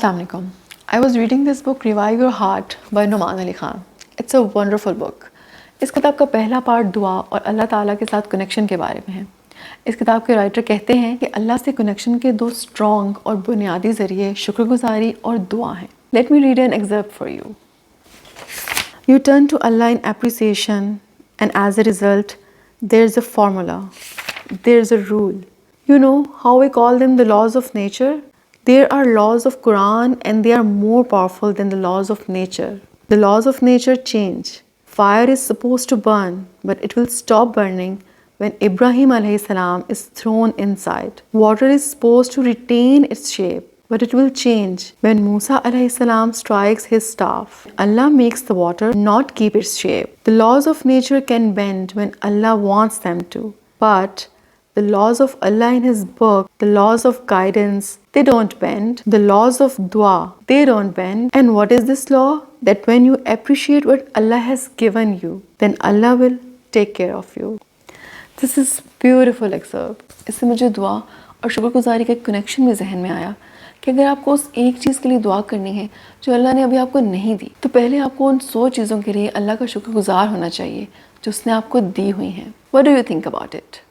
Assalamualaikum. I was reading this book Revive Your Heart by Nouman Ali Khan. It's a wonderful book. इस किताब का पहला part दुआ और अल्लाह ताला के साथ कनेक्शन के बारे में है। इस किताब के राइटर कहते हैं कि अल्लाह से कनेक्शन के दो स्ट्रॉन्ग और बुनियादी ज़रिए शुक्रगुजारी और दुआ हैं। Let me read an excerpt for you. You turn to Allah in appreciation and as a result, there's a formula, there's a rule. You know how we call them the laws of nature? There are laws of Quran and they are more powerful than the laws of nature. The laws of nature change. Fire is supposed to burn, but it will stop burning when Ibrahim alayhi salam is thrown inside. Water is supposed to retain its shape, but it will change when Musa alayhi salam strikes his staff. Allah makes the water not keep its shape. The laws of nature can bend when Allah wants them to, but the laws of Allah in His book, the laws of guidance, they don't bend. The laws of dua, they don't bend. And what is this law? That when you appreciate what Allah has given you, then Allah will take care of you. This is beautiful excerpt. इससे मुझे दुआ और शुक्रगुजारी का एक connection भी जहन में आया कि अगर आपको उस एक चीज़ के लिए दुआ करनी है जो अल्लाह ने अभी आपको नहीं दी, तो पहले आपको उन 100 चीज़ों के लिए अल्लाह का शुक्रगुजार होना चाहिए जो उसने आपको दी हुई हैं. What do you think about it?